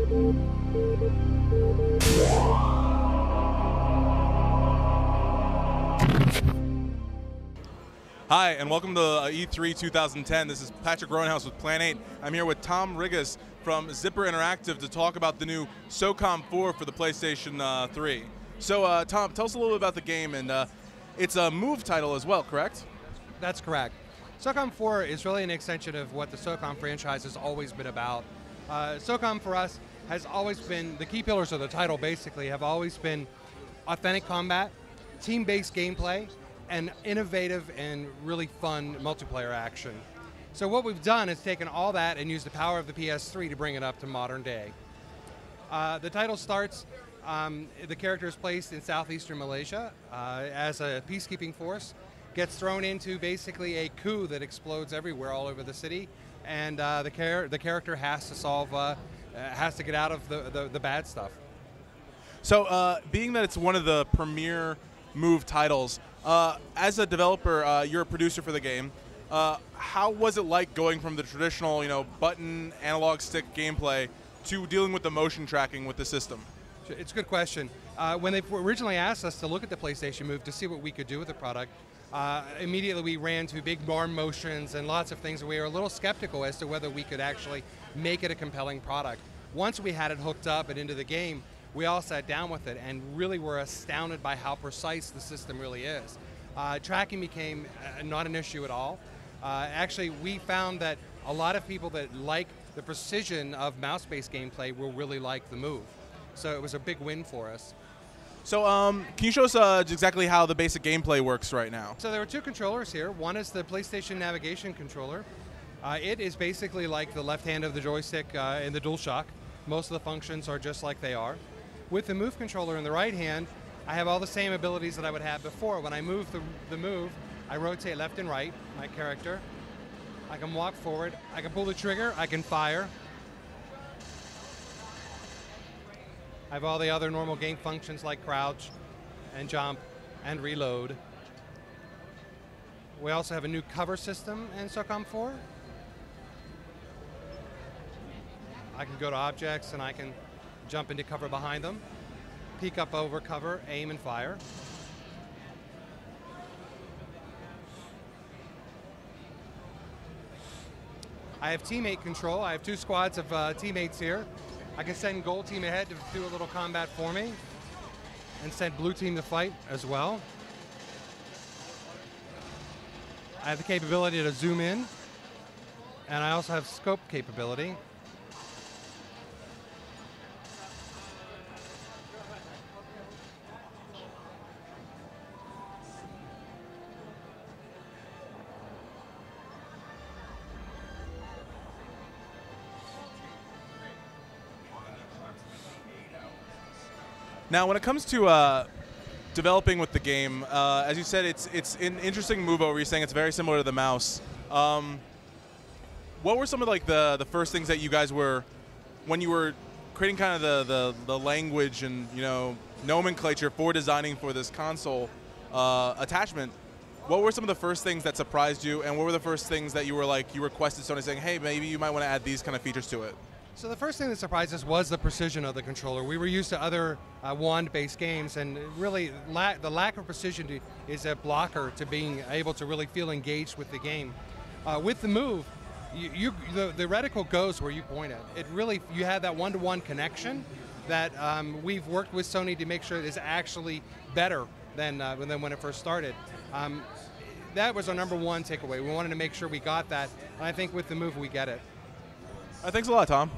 Hi, and welcome to E3 2010. This is Patrick Roanhouse with Plan8. I'm here with Tom Rigas from Zipper Interactive to talk about the new SOCOM 4 for the PlayStation 3. So, Tom, tell us a little bit about the game, and it's a Move title as well, correct? That's correct. SOCOM 4 is really an extension of what the SOCOM franchise has always been about. SOCOM for us has always been, the key pillars of the title basically have always been authentic combat, team-based gameplay, and innovative and really fun multiplayer action. So what we've done is taken all that and used the power of the PS3 to bring it up to modern day. The title starts, the character is placed in southeastern Malaysia as a peacekeeping force, gets thrown into basically a coup that explodes everywhere all over the city, and the character has to solve, has to get out of the bad stuff. So being that it's one of the premier Move titles, as a developer, you're a producer for the game. How was it like going from the traditional, button analog stick gameplay to dealing with the motion tracking with the system? It's a good question. When they originally asked us to look at the PlayStation Move to see what we could do with the product, immediately we ran to big arm motions and lots of things. We were a little skeptical as to whether we could actually make it a compelling product. Once we had it hooked up and into the game, we all sat down with it and really were astounded by how precise the system really is. Tracking became not an issue at all. Actually, we found that a lot of people that like the precision of mouse-based gameplay will really like the Move. So it was a big win for us. So can you show us exactly how the basic gameplay works right now? So there are two controllers here. One is the PlayStation navigation controller. It is basically like the left hand of the joystick in the DualShock. Most of the functions are just like they are. With the Move controller in the right hand, I have all the same abilities that I would have before. When I move the Move, I rotate left and right, my character. I can walk forward, I can pull the trigger, I can fire. I have all the other normal game functions like crouch and jump and reload. We also have a new cover system in SOCOM 4. I can go to objects and I can jump into cover behind them, peek up over cover, aim and fire. I have teammate control. I have two squads of teammates here. I can send gold team ahead to do a little combat for me and send blue team to fight as well. I have the capability to zoom in, and I also have scope capability. Now, when it comes to developing with the game, as you said, it's an interesting move over. You're saying it's very similar to the mouse. What were some of the first things that you guys were, when you were creating kind of the language and nomenclature for designing for this console attachment? What were some of the first things that surprised you, and what were the first things that you requested Sony saying, hey, maybe you might want to add these kind of features to it? So the first thing that surprised us was the precision of the controller. We were used to other wand-based games, and really the lack of precision is a blocker to being able to really feel engaged with the game. With the Move, the reticle goes where you point it. It really, you have that one-to-one connection that we've worked with Sony to make sure it is actually better than when it first started. That was our number one takeaway. We wanted to make sure we got that, and I think with the Move we get it. Thanks a lot, Tom.